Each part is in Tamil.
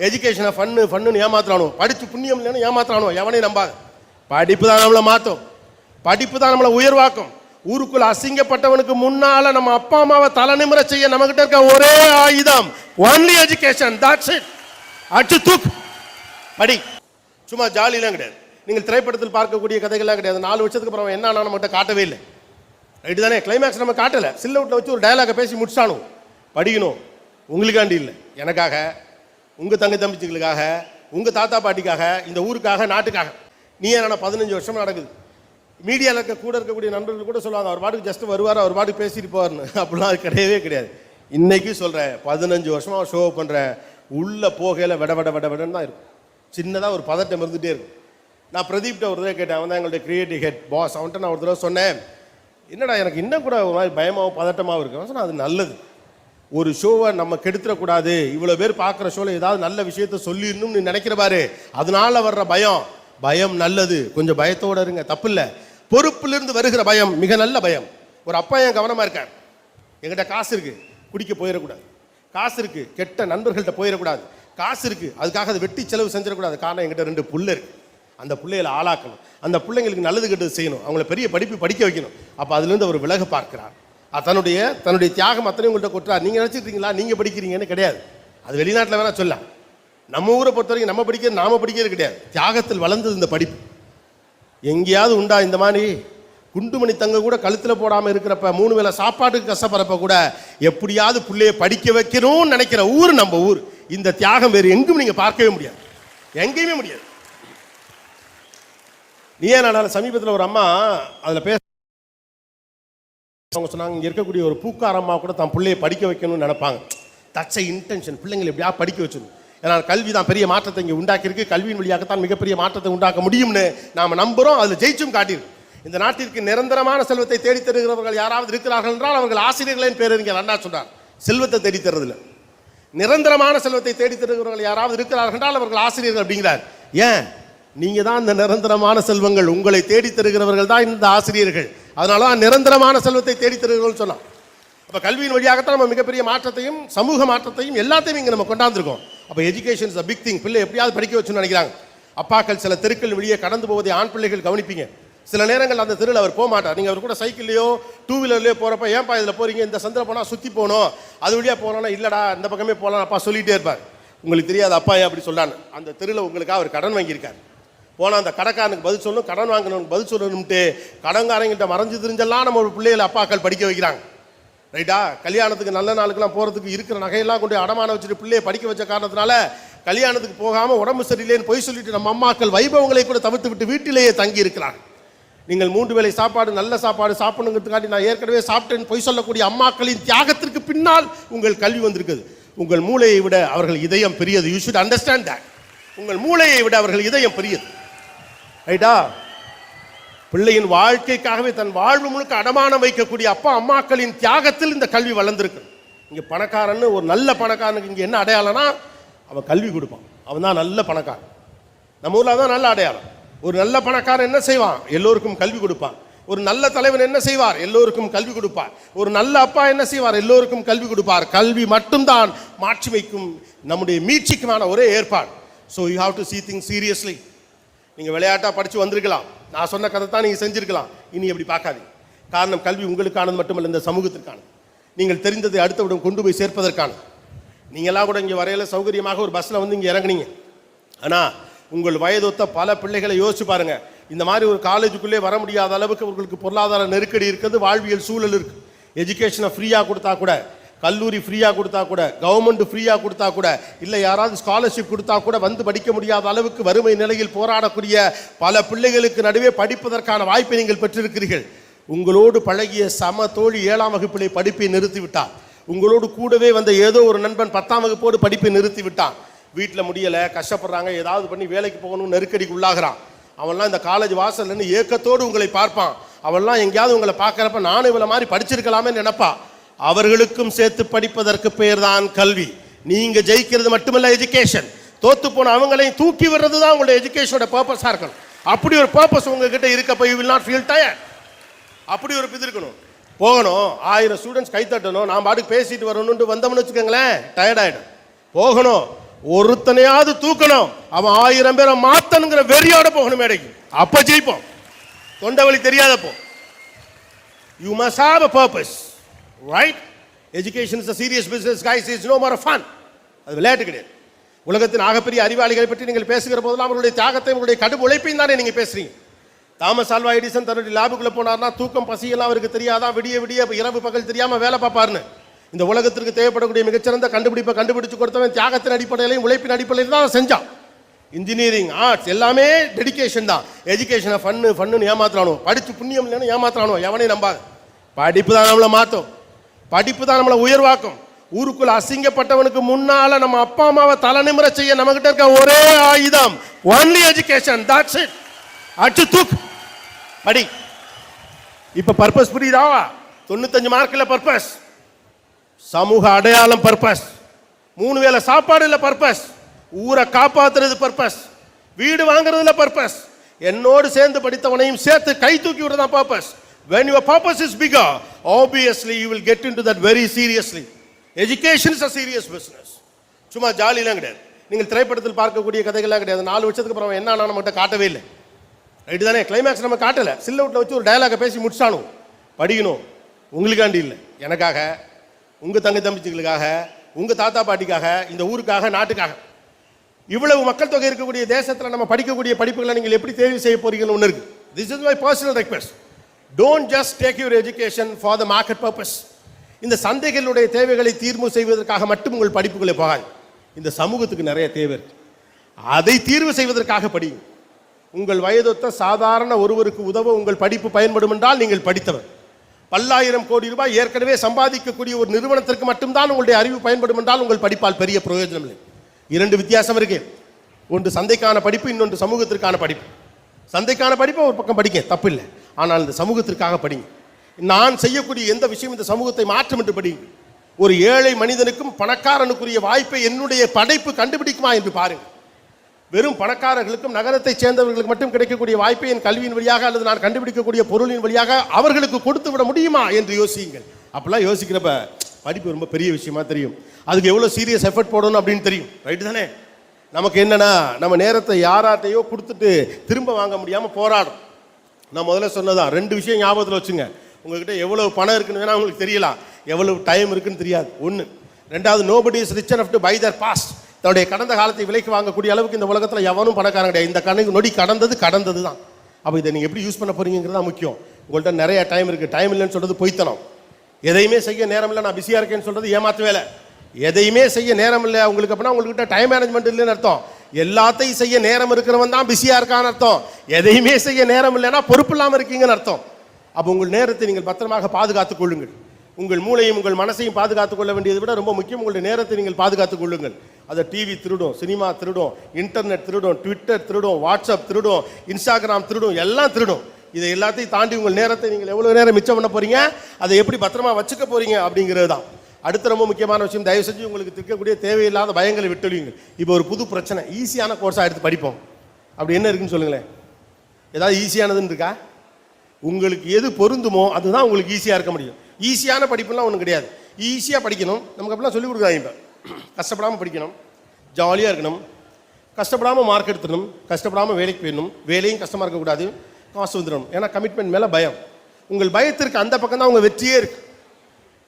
எஜுகேஷனை ஃபன்னு ஏமாத்துறானோ, படித்து புண்ணியம் இல்லைன்னு ஏமாத்துறானோ எவனையும் நம்பாது. படிப்பு தான் நம்மளை மாற்றும், படிப்பு தான் நம்மளை உயர்வாக்கும். ஊருக்குள்ள அசிங்கப்பட்டவனுக்கு முன்னால நம்ம அப்பா அம்மாவை தலை நிமிர செய்ய நம்மகிட்ட இருக்க ஒரே ஆயுதம் ஒன்லி எஜுகேஷன். That's it. அச்சு தூக்கு, படி. சும்மா ஜாலிலாம் கிடையாது. நீங்கள் திரைப்படத்தில் பார்க்கக்கூடிய கதைகள்லாம் கிடையாது. 4 வருஷத்துக்கு அப்புறம் என்ன நம்மகிட்ட காட்டவே இல்லை. ரைட்டு தானே? கிளைமேக்ஸ் நம்ம காட்டலை. சில்லவுட்டில் வச்சு ஒரு டயலாகை பேசி முடிச்சானோ. படிக்கணும், உங்களுக்காண்டி இல்லை, எனக்காக, உங்கள் தங்கச்சிங்களுக்காக, உங்கள் தாத்தா பாட்டிக்காக, இந்த ஊருக்காக, நாட்டுக்காக. நீ என்ன 15 வருஷம் நடக்குது. மீடியாவில் இருக்க கூட இருக்கக்கூடிய நண்பர்கள் கூட சொல்லுவாங்க, அவர் பாட்டுக்கு ஜஸ்ட் வருவார், அவர் பாட்டுக்கு பேசிட்டு போவார்னு. அப்படிலாம் அது கிடையவே கிடையாது. இன்றைக்கி சொல்கிறேன், 15 வருஷமாக ஷோ பண்ணுறேன். உள்ளே போகையில் விடன்னு தான் இருக்கும். சின்னதாக ஒரு பதட்டம் இருந்துகிட்டே இருக்கும். நான் பிரதீப்கிட்ட ஒரு தடவை கேட்டேன், அவன் தான் எங்கள்கிட்ட கிரியேட்டிவ் ஹெட் பாஸ். அவன்கிட்ட நான் ஒரு தடவை சொன்னேன், என்னடா எனக்கு இன்னும் கூட ஒரு மாதிரி பயமாகவும் பதட்டமாகவும் இருக்கு. சொன்னால் அது நல்லது. ஒரு ஷோவை நம்ம கெடுத்துடக்கூடாது, இவ்வளோ பேர் பார்க்குற ஷோவில் ஏதாவது நல்ல விஷயத்த சொல்லிடணும்னு நினைக்கிற பாரு, அதனால வர்ற பயம் நல்லது. கொஞ்சம் பயத்தோடு இருங்க, தப்பு இல்லை. பொறுப்பிலிருந்து வருகிற பயம் மிக நல்ல பயம். ஒரு அப்பா என் கவனமாக இருக்கார், என்கிட்ட காசு இருக்குது, குடிக்க போயிடக்கூடாது. காசு இருக்குது, கெட்ட நண்பர்கள்ட்ட போயிடக்கூடாது. காசு இருக்குது, அதுக்காக அதை வெட்டி செலவு செஞ்சிடக்கூடாது. காரணம் என்கிட்ட 2 புள்ள இருக்குது. அந்த பிள்ளைகளை ஆளாக்கணும், அந்த பிள்ளைங்களுக்கு நல்லது கெட்டது செய்யணும், அவங்கள பெரிய படிப்பு படிக்க வைக்கணும். அப்போ அதுலேருந்து அவர் விலக பார்க்கிறார். தன்னுடைய தியாகம் அத்தனை உங்கள்கிட்ட கொட்டுறார். நீங்கள் நினச்சிருக்கீங்களா நீங்கள் படிக்கிறீங்கன்னு? கிடையாது. அது வெளிநாட்டில் வேணால் சொல்லலாம். நம்ம ஊரை பொறுத்த வரைக்கும் நம்ம படிக்கிறது நாம படிக்கிறது கிடையாது. தியாகத்தில் வளர்ந்தது இந்த படிப்பு. எங்கேயாவது உண்டா இந்த மாதிரி? குண்டுமணி தங்க கூட கழுத்தில் போடாமல் இருக்கிறப்ப, 3 வேளை சாப்பாட்டுக்கு கஷ்டப்படுறப்ப கூட எப்படியாவது பிள்ளையை படிக்க வைக்கணும்னு நினைக்கிற ஊர் நம்ம ஊர். இந்த தியாகம் வேறு எங்கும் நீங்கள் பார்க்கவே முடியாது, எங்கேயுமே முடியாது. நீ ஏன் சமீபத்தில் ஒரு அம்மா அதில் பேச அவங்க சொன்னாங்க, இங்கே இருக்கக்கூடிய ஒரு பூக்கார அம்மா கூட தான் பிள்ளையை படிக்க வைக்கணும்னு நினைப்பாங்க. That's a intention. பிள்ளைங்களை எப்படியா படிக்க வச்சிடணும். ஏன்னா கல்வி தான் பெரிய மாற்றத்தை இங்கே உண்டாக்கியிருக்கு. கல்வியின் வழியாகத்தான் மிகப்பெரிய மாற்றத்தை உண்டாக்க முடியும்னு நாம் நம்புகிறோம். அதில் ஜெயிச்சும் காட்டியிருக்கு. இந்த நாட்டிற்கு நிரந்தரமான செல்வத்தை தேடித் தருகிறவர்கள் யாராவது இருக்கிறார்கள் என்றால் அவர்கள் ஆசிரியர்களின் பேரறிஞர் அண்ணா சொன்னார். செல்வத்தை தேடித் தருவதில்லை, நிரந்தரமான செல்வத்தை தேடித் தருகிறவர்கள் யாராவது இருக்கிறார்கள் என்றால் அவர்கள் ஆசிரியர்கள் அப்படிங்கிறார். ஏன்? நீங்கள் தான் இந்த நிரந்தரமான செல்வங்கள். உங்களை தேடித் தருகிறவர்கள் தான் இந்த ஆசிரியர்கள். அதனால தான் நிரந்தரமான செல்வத்தை தேடித் தருகிறவர்கள் சொன்னான். அப்போ கல்வியின் வழியாகத்தான் நம்ம மிகப்பெரிய மாற்றத்தையும் சமூக மாற்றத்தையும் எல்லாத்தையும் இங்கே நம்ம கொண்டாந்துருக்கோம். அப்போ education is a big thing. பிள்ளை எப்படியாவது படிக்க வச்சுன்னு நினைக்கிறாங்க. அப்பாக்கள் சில தெருக்கள் வெளியே கடந்து போவதை ஆண் பிள்ளைகள் கவனிப்பீங்க. சில நேரங்கள் அந்த தெருவில் அவர் போக மாட்டார். நீங்கள் அவர் கூட சைக்கிள்லையோ 2 வீலர்லையோ போகிறப்ப, ஏன்ப்பா இதில் போகிறீங்க, இந்த சந்திர போனால் சுற்றி போகணும், அது வழியாக போகணும்னா, இல்லைடா இந்த பக்கமே போகலாம் அப்பா சொல்லிகிட்டே இருப்பார். உங்களுக்கு தெரியாது அப்பா ஏன் அப்படி சொல்லான்னு. அந்த தெருவில் உங்களுக்காக அவர் கடன் வாங்கியிருக்கார். போனால் அந்த கடைக்காரனுக்கு பதில் சொல்லணும், கடன் வாங்கினவனுக்கு பதில் சொல்லணும்ட்டு கடன்காரங்கிட்ட மறைஞ்சு தெரிஞ்செல்லாம் நம்ம பிள்ளைகளை அப்பாக்கள் படிக்க வைக்கிறாங்க. ரைட்டா? கல்யாணத்துக்கு நல்ல நாளுக்கெல்லாம் போகிறதுக்கு இருக்கிற நகையெல்லாம் கொண்டு அடமானம் வச்சுட்டு பிள்ளையை படிக்க வச்ச காரணத்தினால கல்யாணத்துக்கு போகாமல் உடம்பு சரியில்லைன்னு பொய் சொல்லிட்டு நம்ம அம்மாக்கள் வைபவங்களை கூட தவிர்த்து விட்டு வீட்டிலேயே தங்கி இருக்கிறாங்க. நீங்கள் 3 வேளை சாப்பாடு நல்ல சாப்பாடு சாப்பிடணுங்கிறதுக்காண்டி நான் ஏற்கனவே சாப்பிட்டேன்னு பொய் சொல்லக்கூடிய அம்மாக்களின் தியாகத்திற்கு பின்னால் உங்கள் கல்வி வந்திருக்குது. உங்கள் மூளையை விட அவர்கள் இதயம் பெரியது. You should understand that. உங்கள் மூளையை விட அவர்கள் இதயம் பெரியது. ரைட்டா? பிள்ளையின் வாழ்க்கைக்காகவே தன் வாழ்வு முழுக்க அடமானம் வைக்கக்கூடிய அப்பா அம்மாக்களின் தியாகத்தில் இந்த கல்வி வளர்ந்துருக்கு. இங்கே பணக்காரன்னு ஒரு நல்ல பணக்காரனுக்கு இங்கே என்ன அடையாளம்னா அவன் கல்வி கொடுப்பான், அவன் தான் நல்ல பணக்காரன். நம்ம ஊரில் தான் நல்ல அடையாளம். ஒரு நல்ல பணக்காரன் என்ன செய்வான்? எல்லோருக்கும் கல்வி கொடுப்பான். ஒரு நல்ல தலைவன் என்ன செய்வார்? எல்லோருக்கும் கல்வி கொடுப்பார். ஒரு நல்ல அப்பா என்ன செய்வார்? எல்லோருக்கும் கல்வி கொடுப்பார். கல்வி மட்டும்தான் மாட்சிமைக்கும் நம்முடைய மீட்சிக்குமான ஒரே ஏற்பாடு. So you have to see things seriously. நீங்கள் விளையாட்டாக படித்து வந்திருக்கலாம், நான் சொன்ன கதை தான் நீங்கள் செஞ்சுருக்கலாம். இனி எப்படி பார்க்காதீங்க. காரணம், கல்வி உங்களுக்கானது மட்டுமல்ல, இந்த சமூகத்திற்கானது. நீங்கள் தெரிந்ததை அடுத்தவிடம் கொண்டு போய் சேர்ப்பதற்கானது. நீங்களாம் கூட இங்கே வரையில சௌகரியமாக ஒரு பஸ்ஸில் வந்து இங்கே இறங்குனீங்க. ஆனால் உங்கள் வயதொத்த பல பிள்ளைகளை யோசிச்சு பாருங்கள். இந்த மாதிரி ஒரு காலேஜுக்குள்ளே வர முடியாத அளவுக்கு உங்களுக்கு பொருளாதார நெருக்கடி இருக்குது, வாழ்வியல் சூழல் இருக்குது. எஜுகேஷனை ஃப்ரீயாக கொடுத்தா கூட, கல்லூரி ஃப்ரீயாக கொடுத்தா கூட, கவர்மெண்ட் ஃப்ரீயாக கொடுத்தா கூட, இல்லை யாராவது ஸ்காலர்ஷிப் கொடுத்தா கூட வந்து படிக்க முடியாத அளவுக்கு வறுமை நிலையில் போராடக்கூடிய பல பிள்ளைகளுக்கு நடுவே படிப்பதற்கான வாய்ப்பை நீங்கள் பெற்றிருக்கிறீர்கள். உங்களோடு பழகிய சம தோழி 7ஆம் வகுப்பிலே படிப்பை நிறுத்திவிட்டார். உங்களோடு கூடவே வந்த ஏதோ ஒரு நண்பன் 10ஆம் வகுப்போடு படிப்பை நிறுத்திவிட்டான். வீட்டில் முடியலை, கஷ்டப்படுறாங்க, ஏதாவது பண்ணி வேலைக்கு போகணும்னு நெருக்கடிக்கு உள்ளாகிறான். அவன்லாம் இந்த காலேஜ் வாசல்னு ஏக்கத்தோடு உங்களை பார்ப்பான். அவன்லாம் எங்கேயாவது உங்களை பார்க்குறப்ப நானும் இவ்வளோ மாதிரி படிச்சிருக்கலாமே நினைப்பா. அவர்களுக்கும் சேர்த்து படிப்பதற்கு பேர் தான் கல்வி. நீங்கள் ஜெயிக்கிறது மட்டுமல்ல எஜுகேஷன். தோத்து போன அவங்களையும் தூக்கி விடுறது தான் உங்களுடைய எஜுகேஷனோட பர்பஸாக இருக்கணும். அப்படி ஒரு பர்பஸ் உங்ககிட்ட இருக்கப்போ you will not feel tired. அப்படி ஒரு இது இருக்கணும். போகணும், 1000 ஸ்டூடெண்ட்ஸ் கைத்தட்டணும், நான் பாட்டுக்கு பேசிட்டு வரணும்னு வந்தோம்னு வச்சுக்கோங்களேன், டயர்ட் ஆகிடும். போகணும், ஒருத்தனையாவது தூக்கணும், அவன் 1000 பேரை மாத்தணுங்கிற வெறியோட போகணும் மேடைக்கு. அப்ப ஜெயிப்போம். தொண்டவழி தெரியாதப்போ. You must have a purpose, right? Education is a serious business, guys. It's no more fun. அது விளையாட்டு கிடையாது. உலகத்தின் ஆகப்பெரிய அறிவாளிகளை பற்றி நீங்கள் பேசுகிற போதெல்லாம் அவருடைய தியாகத்தையும் அவருடைய கடும் உழைப்பையும் தானே நீங்க பேசுறீங்க. தாமஸ் ஆல்வா எடிசன் தன்னுடைய லேபுக்குள்ள போனார்னா தூக்கம் பசியெல்லாம் அவருக்கு தெரியாதான், விடிய விடிய இரவு பகல் தெரியாம வேலை பார்ப்பாருன்னு. இந்த உலகத்திற்கு தேவைப்படக்கூடிய மிகச்சிறந்த கண்டுபிடிப்பை கண்டுபிடிச்சு கொடுத்தவன் தியாகத்தின் அடிப்படையிலையும் உழைப்பின் அடிப்படையிலும் தான் செஞ்சான். இன்ஜினியரிங், ஆர்ட்ஸ் எல்லாமே டெடிகேஷன் தான். எஜுகேஷனை ஃபன்னு ஏமாத்துறானோ, படிச்சு புண்ணியம் இல்லைன்னு ஏமாத்துறானோ எவனையும் நம்பாது. படிப்பு தான் நம்மளை மாற்றும், படிப்பு தான் நம்மளை உயர்வாக்கும். ஊருக்குள்ள அசிங்கப்பட்டவனுக்கு முன்னால நம்ம அப்பா அம்மாவை தலைநிமிர செய்ய நம்மகிட்ட இருக்க ஒரே ஆயுதம் ஒன்லி எஜுகேஷன். That's it. அச்சு தூக்கு, படி. இப்ப பர்பஸ் புரியுதா? 95 மார்க்ல பர்பஸ், சமூக அடையாளம் பர்பஸ், 3 வேளை சாப்பாடு இல்ல பர்பஸ், ஊரை காப்பாத்துறது பர்பஸ், வீடு வாங்குறதுல பர்பஸ், என்னோடு சேர்ந்து படித்தவனையும் சேர்த்து கை தூக்கி விடுறதான் purpose. When your purpose is bigger, obviously you will get into that very seriously. Education is a serious business. சும்மா ஜாலிலாம் கிடையாது. நீங்கள் திரைப்படத்தில் பார்க்கக்கூடிய கதைகள்லாம் கிடையாது. 4 வருஷத்துக்கு அப்புறம் என்ன ஆனா நம்மகிட்ட காட்டவே இல்லை. ரைட்டு தானே? கிளைமேக்ஸ் நம்ம காட்டல, சில்லவுட்ல வச்சு ஒரு டயலாக பேசி முடிச்சானோ. படிக்கணும், உங்களுக்காண்டி இல்லை, எனக்காக, உங்க தங்கை தம்பிச்சுகளுக்காக, உங்க தாத்தா பாட்டிக்காக, இந்த ஊருக்காக, நாட்டுக்காக. இவ்வளவு மக்கள் தொகை இருக்கக்கூடிய தேசத்தில் நம்ம படிக்கக்கூடிய படிப்புகளை நீங்கள் எப்படி தேர்வு செய்ய போறீங்கன்னு ஒன்று இருக்கு. This is my personal request. Don't just take your education for the market purpose. இந்த சந்தைகளுடைய தேவைகளை தீர்வு செய்வதற்காக மட்டும் உங்கள் படிப்புகளை போகாது. இந்த சமூகத்துக்கு நிறைய தேவை இருக்கு, அதை தீர்வு செய்வதற்காக படிங்க. உங்கள் வயதொத்த சாதாரண ஒருவருக்கு உதவ உங்கள் படிப்பு பயன்படும் என்றால் நீங்கள் படித்தவர். பல்லாயிரம் கோடி ரூபாய் ஏற்கனவே சம்பாதிக்கக்கூடிய ஒரு நிறுவனத்திற்கு மட்டும்தான் உங்களுடைய அறிவு பயன்படும் என்றால் உங்கள் படிப்பால் பெரிய பிரயோஜனம் இல்லை. 2 வித்தியாசம் இருக்கு. ஒன்று சந்தைக்கான படிப்பு, இன்னொன்று சமூகத்திற்கான படிப்பு. சந்தைக்கான படிப்பை ஒரு பக்கம் படிக்க தப்பு இல்லை, ஆனால் இந்த சமூகத்திற்காக படிங்க. நான் செய்யக்கூடிய எந்த விஷயம் இந்த சமூகத்தை மாற்றும் என்று படிங்க. ஒரு ஏழை மனிதனுக்கும் பணக்காரனுக்குரிய வாய்ப்பை என்னுடைய படைப்பு கண்டுபிடிக்குமா என்று பாருங்கள். வெறும் பணக்காரர்களுக்கும் நகரத்தை சேர்ந்தவர்களுக்கு மட்டும் கிடைக்கக்கூடிய வாய்ப்பை என் கல்வியின் வழியாக அல்லது நான் கண்டுபிடிக்கக்கூடிய பொருளின் வழியாக அவர்களுக்கு கொடுத்து விட முடியுமா என்று யோசியுங்கள். அப்பெல்லாம் யோசிக்கிறப்ப படிப்பு ரொம்ப பெரிய விஷயமா தெரியும். அதுக்கு எவ்வளோ சீரியஸ் எஃபர்ட் போடணும் அப்படின்னு தெரியும். ரைட்டு தானே? நமக்கு என்னன்னா, நம்ம நேரத்தை யாராட்டையோ கொடுத்துட்டு திரும்ப வாங்க முடியாமல் போராடும். நான் முதல்ல சொன்னதான் 2 விஷயம் ஞாபகத்தில் வச்சுங்க. உங்ககிட்ட எவ்வளவு பணம் இருக்குன்னு வேணா உங்களுக்கு தெரியலாம், எவ்வளவு டைம் இருக்குன்னு தெரியாது. 1. 2வது, nobody is rich enough to buy their past. தன்னுடைய கடந்த காலத்தை விலைக்கு வாங்கக்கூடிய அளவுக்கு இந்த உலகத்தில் எவனும் பணக்காரன் கிடையாது. இந்த நொடி கடந்தது தான். அப்போ இதை நீங்கள் எப்படி யூஸ் பண்ண போறீங்கிறது தான் முக்கியம். உங்கள்கிட்ட நிறைய டைம் இருக்குது. டைம் இல்லைன்னு சொல்கிறது பொய்த்தனம். எதையுமே செய்ய நேரம் இல்லை, நான் பிஸியாக இருக்கேன்னு சொல்கிறது ஏமாத்து வேலை. எதையுமே செய்ய நேரம் இல்லை உங்களுக்கு அப்படின்னா உங்கள்கிட்ட டைம் மேனேஜ்மெண்ட் இல்லைன்னு அர்த்தம். எல்லாத்தையும் செய்ய நேரம் இருக்கிறவன் தான் பிஸியாக இருக்கான்னு அர்த்தம். எதையுமே செய்ய நேரம் இல்லைன்னா பொறுப்பு இல்லாமல் இருக்கீங்கன்னு அர்த்தம். அப்போ உங்கள் நேரத்தை நீங்கள் பத்திரமாக பாதுகாத்துக் கொள்ளுங்கள். உங்கள் மூளையும் உங்கள் மனசையும் பாதுகாத்துக் கொள்ள வேண்டியதை விட ரொம்ப முக்கியம் உங்களுடைய நேரத்தை நீங்கள் பாதுகாத்துக் கொள்ளுங்கள். அதை டிவி திருடும், சினிமா திருடும், இன்டர்நெட் திருடும், ட்விட்டர் திருடும், வாட்ஸ்அப் திருடும், இன்ஸ்டாகிராம் திருடும், எல்லாம் திருடும். இதை எல்லாத்தையும் தாண்டி உங்கள் நேரத்தை நீங்கள் எவ்வளோ நேரம் மிச்சம் பண்ண போறீங்க, அதை எப்படி பத்திரமா வச்சுக்க போறீங்க அப்படிங்கிறது தான். அடுத்த ரொம்ப முக்கியமான விஷயம், தயவு செஞ்சு உங்களுக்கு இருக்கக்கூடிய தேவையில்லாத பயங்களை விட்டுடுவீங்க. இப்போ ஒரு புது பிரச்சனை, ஈஸியான கோர்ஸாக எடுத்து படிப்போம். அப்படி என்ன இருக்குன்னு சொல்லுங்களேன். ஏதாவது ஈஸியானதுன்னு இருக்கா? உங்களுக்கு எது பொருந்துமோ அதுதான் உங்களுக்கு ஈஸியாக இருக்க முடியும். ஈஸியான படிப்புலாம் ஒன்றும் கிடையாது. ஈஸியாக படிக்கணும், நமக்கு அப்படிலாம் சொல்லிக் கொடுக்குறாங்க. இப்போ கஷ்டப்படாமல் படிக்கணும், ஜாலியாக இருக்கணும், கஷ்டப்படாமல் மார்க் எடுத்துடணும், கஷ்டப்படாமல் வேலைக்கு போயிடணும், வேலையும் கஷ்டமாக இருக்கக்கூடாது, காசு வந்துடணும். ஏன்னா கமிட்மெண்ட் மேலே பயம். உங்கள் பயத்திற்கு அந்த பக்கம் தான் உங்கள் வெற்றியே இருக்கு.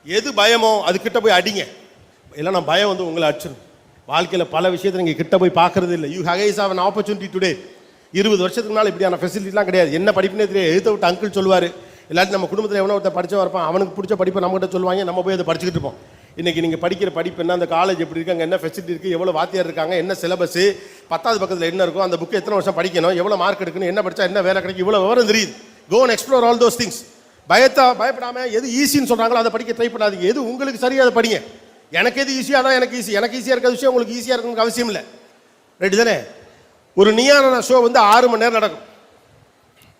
எது பயமோ அது கிட்ட போய் அடிங்க. இல்லைன்னா பயம் வந்து உங்களை அடிச்சிடும். வாழ்க்கையில் பல விஷயத்தை நீங்கள் கிட்ட போய் பார்க்கறது இல்லை. You has have an opportunity today. 20 வருஷத்துக்கு முன்னால் இப்படியான ஃபெசிலிட்டிலாம் கிடையாது. என்ன படிப்புனே தெரியாது. எழுத விட்டு அங்கிள் சொல்லுவார். இல்லாட்டி நம்ம குடும்பத்தில் எவனோ ஒருத்தர் படித்தவன் இருப்பான், அவனுக்கு பிடிச்ச படிப்பை நம்மகிட்ட சொல்லுவாங்க, நம்ம போய் அதை படிச்சுக்கிட்டு இருப்போம். இன்றைக்கி நீங்கள் படிக்கிற படிப்பு என்ன, அந்த காலேஜ் எப்படி இருக்காங்க, என்ன ஃபெசிலிட்டி இருக்குது, எவ்வளோ வாத்தியார் இருக்காங்க, என்ன சிலபஸ், 10வது பக்கத்தில் என்ன இருக்கும், அந்த புக்கு எத்தனை வருஷம் படிக்கணும், எவ்வளோ மார்க் எடுக்கணும், என்ன படித்தா என்ன வேலை கிடைக்கும், இவ்வளோ விவரம் தெரியுது. Go and explore all those things. பயப்படாமல் எது ஈஸின்னு சொல்கிறாங்களோ அதை படிக்க ட்ரை பண்ணாதீங்க. எது உங்களுக்கு சரியாக அதை படிங்க. எனக்கு எது ஈஸியாக தான் எனக்கு ஈஸி. எனக்கு ஈஸியாக இருக்கிற விஷயம் உங்களுக்கு ஈஸியாக இருக்கணும்னு அவசியம் இல்லை. ரைட்டு தானே? ஒரு நியான ஷோ வந்து 6 மணி நேரம் நடக்கும்.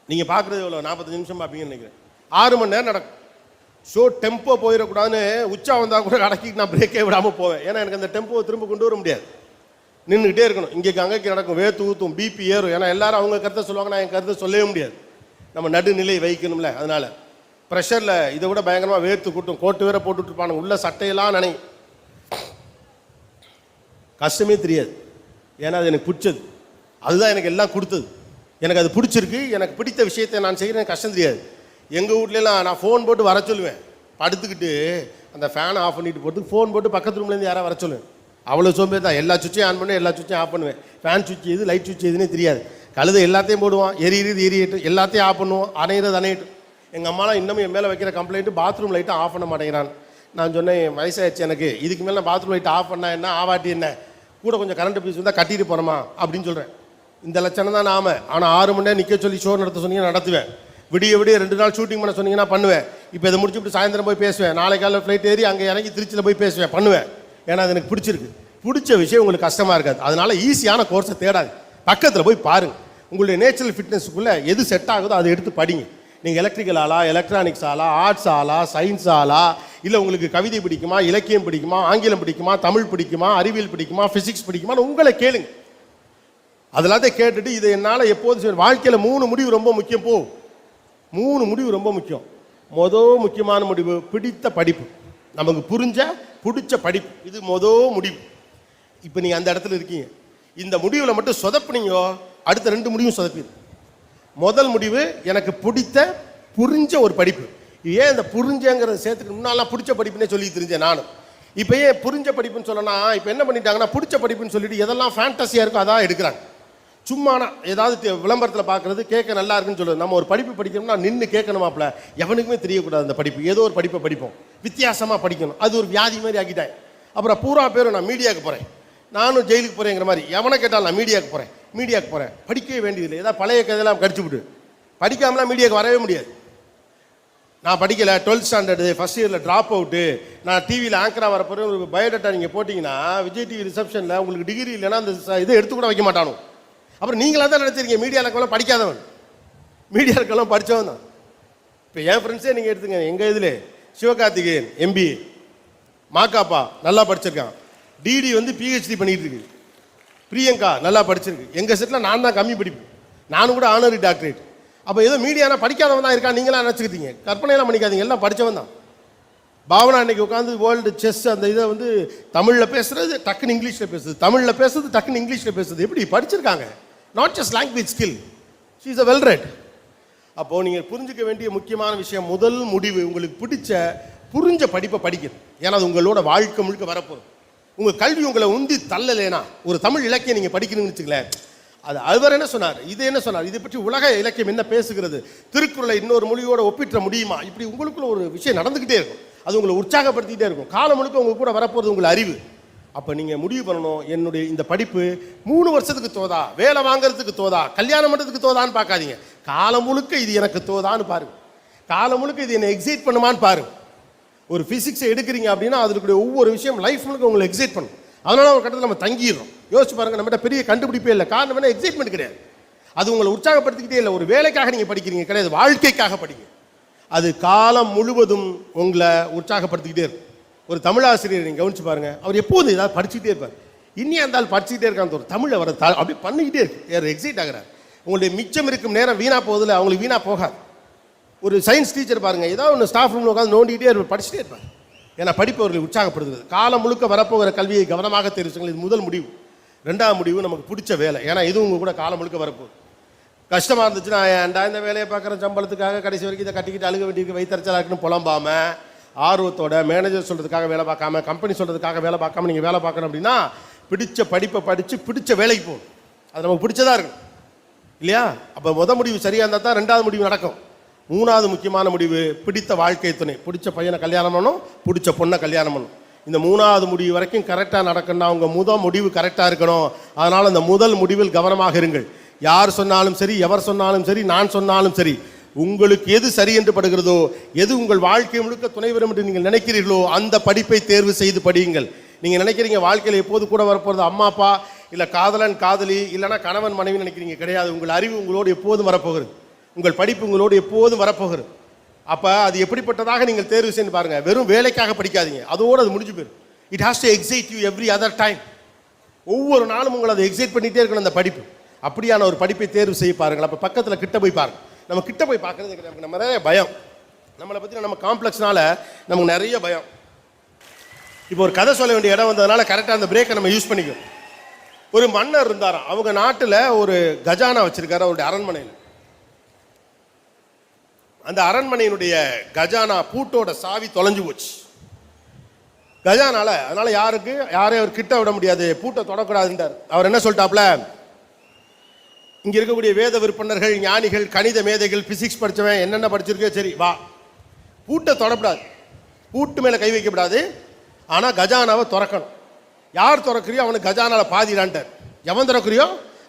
நீங்கள் பார்க்குறது எவ்வளோ, 45 நிமிஷம் பார்ப்பீங்கன்னு நினைக்கிறேன். 6 மணி நேரம் நடக்கும். ஷோ டெம்போ போயிடக்கூடாதுன்னு உச்சா வந்தால் கூட அடக்கிட்டு நான் பிரேக்கே விடாமல் போவேன். ஏன்னா எனக்கு அந்த டெம்போவை திரும்ப கொண்டு வர முடியாது. நின்றுக்கிட்டே இருக்கணும். இங்கே அங்கேக்கு நடக்கும், வேத்து ஊற்றும், பிபி ஏறும். ஏன்னா எல்லாரும் அவங்க கருத்தை சொல்லுவாங்க, நான் என் கருத்தை சொல்லவே முடியாது. நம்ம நடுநிலை வைக்கணும்ல. அதனால் ப்ரெஷரில் இதை விட பயங்கரமாக வேர்த்து கூட்டும். கோட்டு வேற போட்டுட்ருப்பானுங்க, உள்ள சட்டையெல்லாம் நினைக்கும். கஷ்டமே தெரியாது. ஏன்னா அது எனக்கு பிடிச்சது, அதுதான் எனக்கு எல்லாம் கொடுத்தது. எனக்கு அது பிடிச்சிருக்கு, எனக்கு பிடித்த விஷயத்தை நான் செய்கிறேன், எனக்கு கஷ்டம் தெரியாது. எங்கள் வீட்லலாம் நான் ஃபோன் போட்டு வர சொல்லுவேன். படுத்துக்கிட்டு அந்த ஃபேனை ஆஃப் பண்ணிட்டு போகிறதுக்கு ஃபோன் போட்டு பக்கத்து ரூம்லேருந்து யாராவது வர சொல்லுவேன். அவ்வளோ சோம்பேறி தான். எல்லா சுவிட்சையும் ஆன் பண்ணுவேன், எல்லா சுவிட்சையும் ஆஃப் பண்ணுவேன். ஃபேன் சுவிட்ச் எது, லைட் சுவிட்ச் எதுன்னே தெரியாது. கழுதை எல்லாத்தையும் போடுவான், எரியட்டு எல்லாத்தையும் ஆஃப் பண்ணுவோம், அணையிறது அணையிட்டு. எங்கள் அம்மாலாம் இன்னமும் என் மேலே வைக்கிற கம்ப்ளைண்ட்டு பாத்ரூம் லைட்டை ஆஃப் பண்ண மாட்டேங்கிறான். நான் சொன்னேன், வயசாகிடுச்சு எனக்கு, இதுக்கு மேலே நான் பாத்ரூம் லைட்டை ஆஃப் பண்ணா என்ன, ஆவாட்டி என்ன, கூட கொஞ்சம் கரண்ட் பீஸ் வந்தால் கட்டிட்டு போகிறோமா அப்படின்னு சொல்கிறேன். இந்த லட்சணம் தான் நாம. ஆனால் 6 மணி நேரம் நிற்க சொல்லி ஷோ நடத்த சொன்னீங்கன்னா நடத்துவேன். விடிய 2 நாள் ஷூட்டிங் பண்ண சொன்னீங்கன்னா பண்ணுவேன். இப்போ இதை முடிச்சுட்டு சாயந்தரம் போய் பேசுவேன். நாளை காலையில் ஃப்ளைட் ஏறி அங்கே இறங்கி திருச்சியில் போய் பேசுவேன், பண்ணுவேன். ஏன்னா அது எனக்கு பிடிச்சிருக்கு. பிடிச்ச விஷயம் உங்களுக்கு கஷ்டமாக இருக்காது. அதனால ஈஸியான கோர்ஸை தேடாது, பக்கத்தில் போய் பாருங்கள். உங்களுடைய நேச்சுரல் ஃபிட்னஸுக்குள்ளே எது செட் ஆகுதோ அதை எடுத்து படிங்க. நீங்கள் எலக்ட்ரிக்கல் ஆளா, எலக்ட்ரானிக்ஸ் ஆளா, ஆர்ட்ஸ் ஆளா, சயின்ஸ் ஆளா, இல்லை உங்களுக்கு கவிதை பிடிக்குமா, இலக்கியம் பிடிக்குமா, ஆங்கிலம் பிடிக்குமா, தமிழ் பிடிக்குமா, அறிவியல் பிடிக்குமா, ஃபிசிக்ஸ் பிடிக்குமான்னு உங்களை கேளுங்க. அதெல்லாத்தையும் கேட்டுட்டு இதை என்னால் எப்போதும் வாழ்க்கையில் 3 முடிவு ரொம்ப முக்கியம். 3 முடிவு ரொம்ப முக்கியம். முக்கியமான முடிவு பிடித்த படிப்பு, நமக்கு பிடிச்ச படிப்பு. இது முடிவு. இப்போ நீங்கள் அந்த இடத்துல இருக்கீங்க. இந்த முடிவில் மட்டும் சொதப்புனீங்கோ, அடுத்த 2 முடிவும் சொதப்பிடு. முதல் முடிவு எனக்கு புரிஞ்ச ஒரு படிப்பு. ஏன் இந்த புரிஞ்சங்கிறத சேர்த்துக்கு முன்னாலாம் பிடிச்ச படிப்புன்னே சொல்லி தெரிஞ்சேன் நானும். இப்போ ஏன் புரிஞ்ச படிப்புன்னு சொல்லனா, இப்போ என்ன பண்ணிட்டாங்கன்னா பிடிச்ச படிப்புன்னு சொல்லிட்டு எதெல்லாம் ஃபேண்டஸியாக இருக்கோ அதான் எடுக்கிறாங்க. சும்மானா ஏதாவது விளம்பரத்தில் பார்க்குறது கேட்க நல்லா இருக்குன்னு சொல்லுது. நம்ம ஒரு படிப்பு படிக்கணும்னா நின்று கேட்கணுமாப்ல, எவனுக்குமே தெரியக்கூடாது அந்த படிப்பு. ஏதோ ஒரு படிப்பை படிப்போம், வித்தியாசமாக படிக்கணும். அது ஒரு வியாதி மாதிரி ஆக்கிட்டாங்க. அப்புறம் பூரா பேரும் நான் மீடியாவுக்கு போகிறேன், நானும் ஜெயிலுக்கு போகிறேங்கிற மாதிரி. எவனை கேட்டாலும் நான் மீடியாவுக்கு போகிறேன். படிக்கவே வேண்டியதில்லை. ஏதாவது பழைய கதையெல்லாம் கடிச்சு விட்டு படிக்காமலாம் மீடியாவுக்கு வரவே முடியாது. நான் படிக்கலை, 12th ஸ்டாண்டர்டு ஃபஸ்ட் இயரில் ட்ராப் அவுட்டு, நான் டிவியில் ஆங்கராக வரப்போ ஒரு பயோடேட்டா நீங்கள் போட்டிங்கன்னா விஜய் டிவி ரிசப்ஷனில் உங்களுக்கு டிகிரி இல்லைன்னா அந்த இதை எடுத்து கூட வைக்க மாட்டானோ. அப்புறம் நீங்களாக தான் நினச்சிருக்கீங்க மீடியாவில் இருக்கலாம் படிக்காதவன், மீடியா இருக்கலாம் படித்தவன் தான். இப்போ என் ஃப்ரெண்ட்ஸே நீங்கள் எடுத்துங்க, எங்கள் இதில் சிவகார்த்திகேயன் MBA, மாக்காப்பா நல்லா படிச்சிருக்கான், டிடி PhD பண்ணிகிட்டு இருக்கு, பிரியங்கா நல்லா படிச்சிருக்கு. எங்கள் செட்டில் நான் தான் கம்மி படிப்பு, நானும் கூட ஆனரி டாக்டரேட். அப்போ ஏதோ மீடியானா படிக்காதவன் தான் இருக்கான் நீங்களாம் நினச்சிக்கிட்டீங்க. கற்பனையெல்லாம் பண்ணிக்காதீங்க, எல்லாம் படித்தவன் தான். பாவனா அன்னைக்கு உட்காந்து வேர்ல்டு செஸ் அந்த இதை தமிழில் பேசுகிறது டக்குன்னு இங்கிலீஷில் பேசுது, தமிழில் பேசுறது டக்குன்னு இங்கிலீஷில் பேசுது. எப்படி படிச்சிருக்காங்க? Not just language skill, she is a well read. அப்போது நீங்கள் புரிஞ்சிக்க வேண்டிய முக்கியமான விஷயம், முதல் முடிவு உங்களுக்கு புரிஞ்ச படிப்பை படிக்கணும். ஏன்னா அது உங்களோட வாழ்க்கை முழுக்க வரப்போகுது. உங்கள் கல்வி உங்களை உந்தி தள்ளலைனா ஒரு தமிழ் இலக்கியம் நீங்கள் படிக்கணும்னு வச்சுங்களேன், அது அவர் என்ன சொன்னார், இது என்ன சொன்னார், இதை பற்றி உலக இலக்கியம் என்ன பேசுகிறது, திருக்குறளை இன்னொரு மொழியோட ஒப்பிட்ட முடியுமா, இப்படி உங்களுக்குள்ள ஒரு விஷயம் நடந்துக்கிட்டே இருக்கும். அது உங்களை உற்சாகப்படுத்திக்கிட்டே இருக்கும். காலம் முழுக்க உங்க கூட வரப்போகிறது உங்கள் அறிவு. அப்போ நீங்கள் முடிவு பண்ணணும், என்னுடைய இந்த படிப்பு 3 வருஷத்துக்கு தோதா, வேலை வாங்குறதுக்கு தோதா, கல்யாணம் பண்ணுறதுக்கு தோதான்னு பார்க்காதீங்க. காலம் முழுக்க இது எனக்கு தோதான்னு பாருங்க, காலம் முழுக்க இது என்னை எக்ஸைட் பண்ணுமான்னு பாருங்க. ஒரு ஃபிசிக்ஸை எடுக்கிறீங்க அப்படின்னா அதுக்குடைய ஒவ்வொரு விஷயம் லைஃப் முழுக்க உங்களை எக்ஸைட் பண்ணும். அதனால ஒரு கட்டத்தில் நம்ம தங்கிடுறோம். யோசிச்சு பாருங்க, நம்மகிட்ட பெரிய கண்டுபிடிப்பே இல்லை, காரணம் என்ன, எக்ஸைட்மெண்ட் கிடையாது. அது உங்களை உற்சாகப்படுத்திக்கிட்டே இல்லை. ஒரு வேலைக்காக நீங்கள் படிக்கிறீங்க கிடையாது, வாழ்க்கைக்காக படிங்க. அது காலம் முழுவதும் உங்களை உற்சாகப்படுத்திக்கிட்டே இருக்கும். ஒரு தமிழாசிரியர் நீங்கள் கவனிச்சு பாருங்க, அவர் எப்போதும் ஏதாவது படிச்சுக்கிட்டே இருப்பார். இன்னும் இருந்தாலும் படிச்சுக்கிட்டே இருக்கான்னு ஒரு தமிழை வர அப்படி பண்ணிக்கிட்டே இருக்கு, எக்ஸைட் ஆகிறார். உங்களுடைய மிச்சம் இருக்கும் நேரம் வீணாக போகுதில்ல, அவங்களுக்கு வீணாக போகாது. ஒரு சயின்ஸ் டீச்சர் பாருங்கள், ஏதாவது ஒன்று ஸ்டாஃப் ரூமில் உட்காந்து நோண்டிகிட்டே இருப்பார், படிச்சுட்டே இருப்பார். ஏன்னா படிப்பு அவர்களை உற்சாகப்படுத்துகிறது. காலம் முழுக்க வரப்போகிற கல்வியை கவனமாக தெரிவிச்சுங்கள், இது முதல் முடிவு. 2ஆவது முடிவு நமக்கு பிடிச்ச வேலை. ஏன்னா இதுவும் உங்கள் கூட காலம் முழுக்க வரப்போகுது. கஷ்டமாக இருந்துச்சுன்னா ஏன்டா இந்த வேலையை பார்க்குற சம்பளத்துக்காக கடைசி வரைக்கும் இதை கட்டிக்கிட்டு அழுக வேண்டியிருக்கு, வைத்தறிச்சலாக இருக்குன்னு புலம்பாமல் ஆர்வத்தோட மேனேஜர் சொல்கிறதுக்காக வேலை பார்க்காம, கம்பெனி சொல்கிறதுக்காக வேலை பார்க்காம நீங்கள் வேலை பார்க்கணும் அப்படின்னா பிடிச்ச படிப்பை படித்து பிடிச்ச வேலைக்கு போகணும். அது நமக்கு பிடிச்சதாக இருக்கும் இல்லையா? அப்போ முதல் முடிவு சரியாக இருந்தால் தான் 2ஆவது முடிவு நடக்கும். 3ஆவது முக்கியமான முடிவு பிடித்த வாழ்க்கை துணை. பிடிச்ச பையனை கல்யாணம் பண்ணணும், பிடிச்ச பொண்ணை கல்யாணம் பண்ணணும். இந்த 3ஆவது முடிவு வரைக்கும் கரெக்டாக நடக்கணும்னா அவங்க முதல் முடிவு கரெக்டாக இருக்கணும். அதனால் அந்த முதல் முடிவில் கவனமாக இருங்கள். யார் சொன்னாலும் சரி, எவர் சொன்னாலும் சரி, நான் சொன்னாலும் சரி, உங்களுக்கு எது சரி என்று படுகிறதோ, எது உங்கள் வாழ்க்கை முழுக்க துணை வரும் என்று நீங்கள் நினைக்கிறீர்களோ அந்த படிப்பை தேர்வு செய்து படியுங்கள். நீங்கள் நினைக்கிறீங்க வாழ்க்கையில் எப்போது கூட வரப்போகிறது அம்மா அப்பா, இல்லை காதலன் காதலி, இல்லைனா கணவன் மனைவி நினைக்கிறீங்க, கிடையாது. உங்கள் அறிவு உங்களோடு எப்போதும் வரப்போகிறது, உங்கள் படிப்பு உங்களோடு எப்போதும் வரப்போகிறது. அப்போ அது எப்படிப்பட்டதாக நீங்கள் தேர்வு செய்து பாருங்கள். வெறும் வேலைக்காக படிக்காதீங்க, அதோடு அது முடிஞ்சு போயிடும். It has to excite you every other time. ஒவ்வொரு நாளும் உங்களை அதை எக்ஸைட் பண்ணிகிட்டே இருக்கணும் அந்த படிப்பு. அப்படியான ஒரு படிப்பை தேர்வு செய்ய பாருங்கள். அப்போ பக்கத்தில் கிட்ட போய் பாருங்கள். நம்ம கிட்ட போய் பார்க்குறது கிடையாது, நம்ம நிறைய பயம். நம்மளை பற்றி நம்ம காம்ப்ளெக்ஸ்னால நமக்கு நிறைய பயம். இப்போ ஒரு கதை சொல்ல வேண்டிய இடம் வந்ததுனால கரெக்டாக அந்த பிரேக்கை நம்ம யூஸ் பண்ணிக்கணும். ஒரு மன்னர் இருந்தாராம். அவங்க நாட்டில் ஒரு கஜானா வச்சிருக்காரு அவருடைய அரண்மனையில். அந்த அரண்மனையினுடைய கஜானா பூட்டோட சாவி தொலைஞ்சு போச்சு. கஜானால அதனால யாரையும் அவர் கிட்ட விட முடியாது, பூட்டை தொடக்கூடாதுன்றார். அவர் என்ன சொல்லிட்டாப்ல, இங்க இருக்கக்கூடிய வேத விற்பனர்கள், ஞானிகள், கணித மேதைகள், பிசிக்ஸ் படிச்சவன் என்னென்ன படிச்சிருக்கே சரி வா, பூட்டை தொடக்கூடாது, பூட்டு மேல கை வைக்கப்படாது, ஆனா கஜானாவை திறக்கணும். யார் திறக்கிறியோ அவனுக்கு கஜானால பாதிடான்ட்டார். எவன் திறக்கிறியோ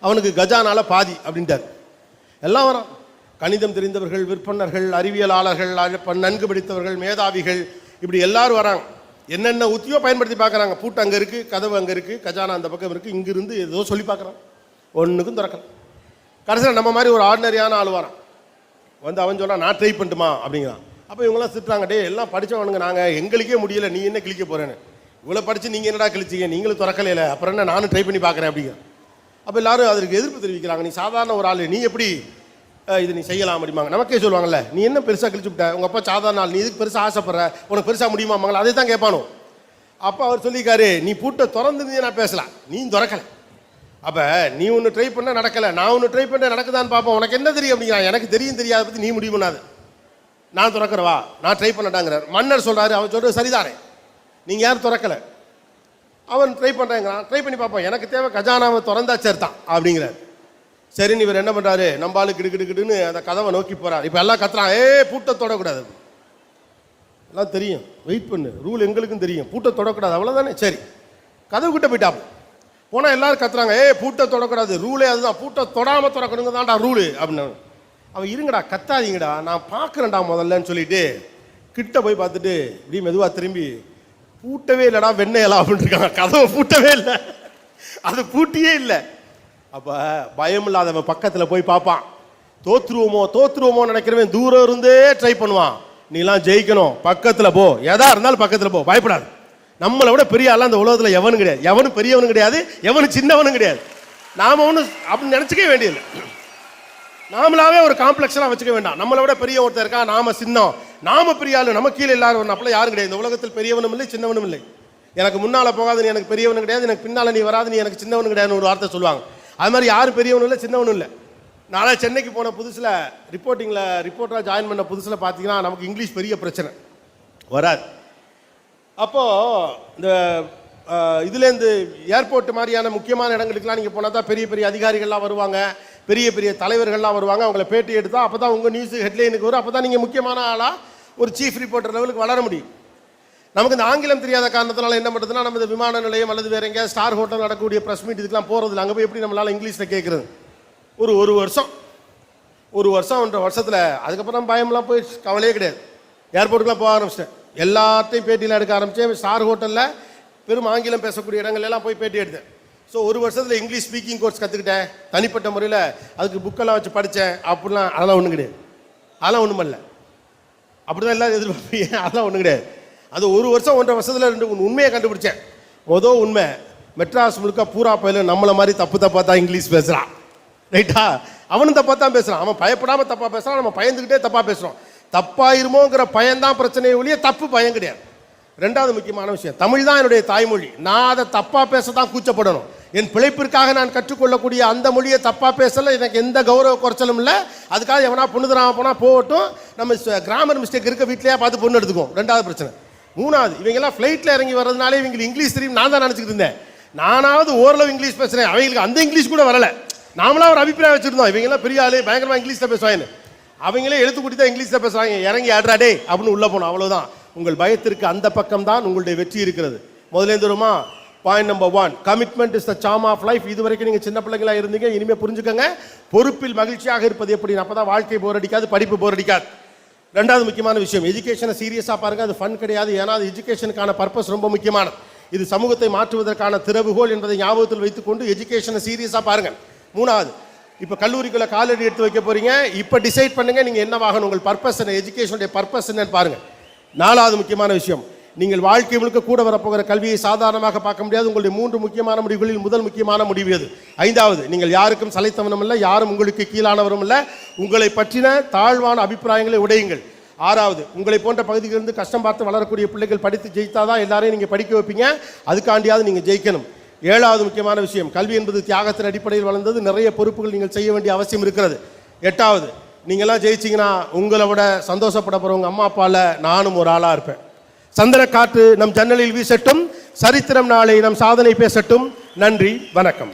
அவனுக்கு கஜானால பாதி அப்படின்ட்டார். எல்லாம் வரான். கணிதம் தெரிந்தவர்கள், விற்பனர்கள், அறிவியலாளர்கள், நன்கு படித்தவர்கள், மேதாவிகள், இப்படி எல்லாரும் வராங்க. என்னென்ன உத்தியோ பயன்படுத்தி பார்க்குறாங்க. பூட்டு அங்கே இருக்குது, கதவு அங்கே இருக்குது, கஜானா அந்த பக்கம் இருக்குது, இங்கிருந்து ஏதோ சொல்லி பார்க்குறான். ஒன்றுக்கும் திறக்கலாம். கடைசியில் நம்ம மாதிரி ஒரு ஆர்டினரியான ஆள் வரான். வந்து அவன் சொல்கிறான், நான் ட்ரை பண்ணட்டுமா அப்படிங்கிறான். அப்போ இவங்களாம் திட்டுறாங்க, டே எல்லாம் படித்தவனுங்க, நாங்கள் எங்களுக்கே முடியலை, நீ என்ன கிழிக்க போகிறேன்னு. இவ்வளோ படித்து நீங்கள் என்னடா கிழிச்சிங்க, நீங்களும் திறக்கலையில, அப்புறம் என்ன நானும் ட்ரை பண்ணி பார்க்குறேன் அப்படிங்க. அப்போ எல்லாரும் அதற்கு எதிர்ப்பு தெரிவிக்கிறாங்க. நீ சாதாரண ஒரு ஆள், நீ எப்படி இது நீ செய்யலாம் அப்படிம்பாங்க. நமக்கே சொல்லுவாங்கல்ல, நீ என்ன பெருசாக கிழிச்சு விட்ட, உங்கள் அப்பா சாதாரண ஆள், நீ இதுக்கு பெருசாக ஆசைப்படுற, உனக்கு பெருசாக முடியுமாம்பாங்களா, அதே தான் கேட்பானோ. அப்போ அவர் சொல்லிக்காரு, நீ பூட்டை திறந்துருந்தே நான் பேசலாம், நீ திறக்கலை. அப்போ நீ ஒன்று ட்ரை பண்ண நடக்கலை, நான் ஒன்று ட்ரை பண்ண நடக்குதான்னு பார்ப்போம், உனக்கு என்ன தெரியும் அப்படிங்கிறான். எனக்கு தெரியும் தெரியாத பற்றி நீ முடிவு பண்ணாது, நான் திறக்கிறவா, நான் ட்ரை பண்ணட்டாங்கிறார். மன்னர் சொல்கிறாரு, அவன் சொல்கிறது சரிதானே, நீங்கள் யாரும் திறக்கலை, அவன் ட்ரை பண்ணுறேங்கிறான், ட்ரை பண்ணி பார்ப்போம், எனக்கு தேவை கஜானாவை திறந்தா சேர்த்தான் அப்படிங்கிறார். சரின்னு இவர் என்ன பண்ணுறாரு, நம்பாலு கிடுக்கிடுன்னு அந்த கதவை நோக்கி போகிறார். இப்போ எல்லாம் கத்துறான், பூட்டை தொடக்கூடாது, எல்லாம் தெரியும், வெயிட் பண்ணு, ரூல் எங்களுக்கும் தெரியும், பூட்டை தொடக்கூடாது, அவ்வளோதானே. சரி, கதவு கிட்ட போயிட்டாப்பு. போனால் எல்லாரும் கத்துறாங்க, பூட்டை தொடக்கூடாது, ரூலே அதுதான், பூட்டை தொடாமல் திறக்கணுங்க தான்டா ரூலு அப்படின்னு. அவன் இருங்கடா, கத்தாதீங்கடா, நான் பார்க்குறேன்டா முதல்லன்னு சொல்லிட்டு கிட்ட போய் பார்த்துட்டு இப்படி மெதுவாக திரும்பி, பூட்டவே இல்லைடா வெண்ணையெல்லாம் அப்படின்ட்டு இருக்காங்க. கதவை பூட்டவே இல்லை, அது பூட்டியே இல்லை. அப்போ பயம் இல்லாதவன் பக்கத்தில் போய் பார்ப்பான். தோத்துருவோமோ நினைக்கிறவன் தூரம் இருந்தே ட்ரை பண்ணுவான். நீலாம் ஜெயிக்கணும், பக்கத்தில் போ, எதா இருந்தாலும் பக்கத்தில் போ, பயப்படாது. நம்மளை விட பெரிய ஆள் அந்த உலகத்தில் எவனும் கிடையாது, எவனும் பெரியவனும் கிடையாது, எவனும் சின்னவனும் கிடையாது. நாம ஒன்று அப்படின்னு நினச்சிக்க வேண்டியதில்லை. நாமளாவே ஒரு காம்ப்ளெக்ஸ்லாம் வச்சுக்க வேண்டாம். நம்மளை விட பெரிய ஒருத்தர் இருக்கா, நாம சின்னம், நாம பெரிய ஆளு, நம்ம கீழே எல்லாரும் அப்பெல்லாம் யாரும் கிடையாது. இந்த உலகத்தில் பெரியவனும் இல்லை, சின்னவனும் இல்லை. எனக்கு முன்னால் போகாது நீ எனக்கு பெரியவனும் கிடையாது, எனக்கு பின்னால் நீ வராது நீ எனக்கு சின்னவனும் கிடையாதுன்னு ஒரு வார்த்தை சொல்லுவாங்க. அது மாதிரி யாரும் பெரியவனும் இல்லை, சின்னவனும் இல்லை. நாளாக சென்னைக்கு போன புதுசில் ரிப்போர்ட்டராக ஜாயின் பண்ண புதுசில் பார்த்தீங்கன்னா நமக்கு இங்கிலீஷ் பெரிய பிரச்சனை வராது. அப்போது இந்த இதுலேருந்து ஏர்போர்ட் மாதிரியான முக்கியமான இடங்களுக்கெல்லாம் நீங்கள் போனால் தான் பெரிய பெரிய அதிகாரிகள்லாம் வருவாங்க, பெரிய பெரிய தலைவர்கள்லாம் வருவாங்க. அவங்கள பேட்டி எடுத்தால் அப்போ தான் உங்கள் நியூஸ் ஹெட்லைனுக்கு வரும், அப்போ தான் நீங்கள் முக்கியமான ஆளாக ஒரு சீஃப் ரிப்போர்ட்டர் லெவலுக்கு வளர முடியும். நமக்கு இந்த ஆங்கிலம் தெரியாத காரணத்தினால என்ன பண்ணுறதுன்னா, நம்ம இந்த விமான நிலையம் அல்லது வேறு எங்கேயாவது ஸ்டார் ஹோட்டல் நடக்கக்கூடிய ப்ரெஸ் மீட் இதுக்கெல்லாம் போகிறதில்ல. அங்கே போய் எப்படி நம்மளால் இங்கிலீஷில் கேட்குறது? ஒரு வருஷம் 1.5 வருஷத்தில் அதுக்கப்புறம் பயம்லாம் போய் கவலையே கிடையாது. ஏர்போர்ட்டுக்குலாம் போக ஆரம்பிச்சிட்டேன், எல்லாத்தையும் பேட்டியில் எடுக்க ஆரம்பித்தேன். ஸ்டார் ஹோட்டலில் பெரும் ஆங்கிலம் பேசக்கூடிய இடங்கள்லாம் போய் பேட்டி எடுத்தேன். ஸோ 1 வருஷத்தில் இங்கிலீஷ் ஸ்பீக்கிங் கோர்ஸ் கற்றுக்கிட்டேன். தனிப்பட்ட முறையில் அதுக்கு புக்கெல்லாம் வச்சு படித்தேன். அப்படிலாம் அதெல்லாம் ஒன்றும் கிடையாது, அதெல்லாம் ஒன்றும் பண்ணல. அப்படி தான் எல்லோரும் எதிர்பார்ப்பீங்க, அதெல்லாம் ஒன்றும் கிடையாது. அது 1 வருஷம் 1.5 வருஷத்தில் 2 உண்மையை கண்டுபிடிச்சேன். மொதல் உண்மை, மெட்ராஸ் முழுக்க பூரா பயில நம்மளை மாதிரி தப்பாக தான் இங்கிலீஷ் பேசுகிறான். ரைட்டா? அவனும் தப்பாக தான் பேசுகிறான். அவன் பயப்படாமல் தப்பாக பேசுகிறான், நம்ம பயந்துக்கிட்டே தப்பாக பேசுகிறோம். தப்பாயிருமோங்கிற பயம்தான் பிரச்சனையை ஒழிய தப்பு பயம் கிடையாது. 2வது முக்கியமான விஷயம், தமிழ் தான் என்னுடைய தாய்மொழி. நான் அதை தப்பாக பேச தான் கூச்சப்படணும். என் பிழைப்பிற்காக நான் கற்றுக்கொள்ளக்கூடிய அந்த மொழியை தப்பாக பேசல, எனக்கு எந்த கௌரவ குறைச்சலும் இல்லை. அதுக்காக எவனா பொண்ணு தராம போனால் போகட்டும், நம்ம கிராமர் மிஸ்டேக் இருக்க வீட்டிலேயே பார்த்து பொண்ணு எடுத்துக்கும். 2வது பிரச்சனை. 3வது, இவங்கெல்லாம் ஃப்ளைட்டில் இறங்கி வர்றதுனாலே இவங்களுக்கு இங்கிலீஷ் தெரியும் நான் தான் நினச்சிக்கிட்டு இருந்தேன். நானாவது ஓரளவு இங்கிலீஷ் பேசுகிறேன், அவங்களுக்கு அந்த இங்கிலீஷ் கூட வரலை. நாமளாக ஒரு அபிப்பிராயம் வச்சுருந்தோம், இவங்கெல்லாம் பெரிய ஆளு பயங்கரமாக இங்கிலீஷில் பேசுவாங்கன்னு. அவங்களே எழுத்து கூட்டி தான் இங்கிலீஷில் பேசுவாங்க. இறங்கி ஆட்ராடே அப்படின்னு உள்ளே போனோம், அவ்வளோதான். உங்கள் பயத்திற்கு அந்த பக்கம் தான் உங்களுடைய வெற்றி இருக்கிறது. முதலேருந்து வருமா, point number 1, commitment is the charm of life. இது வரைக்கும் நீங்கள் சின்ன பிள்ளைங்களா இருந்தீங்க, இனிமேல் புரிஞ்சுக்கங்க, பொறுப்பில் மகிழ்ச்சியாக இருப்பது எப்படி, அப்போ தான் வாழ்க்கை போர் அடிக்காது, படிப்பு போர் அடிக்காது. 2வது முக்கியமான விஷயம், எஜுகேஷனை சீரியஸாக பாருங்க. அது ஃபன் கிடையாது, ஏன்னா அது எஜுகேஷனுக்கான பர்பஸ் ரொம்ப முக்கியமானது. இது சமூகத்தை மாற்றுவதற்கான திறவுகோல் என்பதை ஞாபகத்தில் வைத்துக்கொண்டு எஜுகேஷனை சீரியஸாக பாருங்க. 3வது, இப்போ கல்லூரிக்குள்ள காலடி எடுத்து வைக்க போறீங்க, இப்போ டிசைட் பண்ணுங்க நீங்க என்ன ஆகணும், உங்கள் பர்பஸ் என்ன, எஜுகேஷனுடைய பர்பஸ் என்னன்னு பாருங்க. 4வது முக்கியமான விஷயம், நீங்கள் வாழ்க்கை முழுக்க கூட வரப்போகிற கல்வியை சாதாரணமாக பார்க்க முடியாது. உங்களுடைய 3 முக்கியமான முடிவுகளில் முதல் முக்கியமான முடிவு எது? 5வது, நீங்கள் யாருக்கும் சளைத்தவனும் இல்லை, யாரும் உங்களுக்கு கீழானவரும் இல்லை. உங்களை பற்றின தாழ்வான அபிப்பிராயங்களை உடையுங்கள். 6வது, உங்களை போன்ற பகுதிகளிலிருந்து கஷ்டம் பார்த்து வளரக்கூடிய பிள்ளைகள் படித்து ஜெயித்தாதான் எல்லாரையும் நீங்கள் படிக்க வைப்பீங்க. அதுக்காண்டியாவது நீங்கள் ஜெயிக்கணும். 7வது முக்கியமான விஷயம், கல்வி என்பது தியாகத்தின் அடிப்படையில் வளர்ந்தது. நிறைய பொறுப்புகள் நீங்கள் செய்ய வேண்டிய அவசியம் இருக்கிறது. 8வது, நீங்கள்லாம் ஜெயிச்சிங்கன்னா உங்களை விட சந்தோஷப்பட போகிறவங்க அம்மா அப்பாவில் நானும் ஒரு ஆளாக இருப்பேன். சந்திர காற்று நம் ஜன்னலில் வீசட்டும், சரித்திரம் நாளை நம் சாதனை பேசட்டும். நன்றி, வணக்கம்.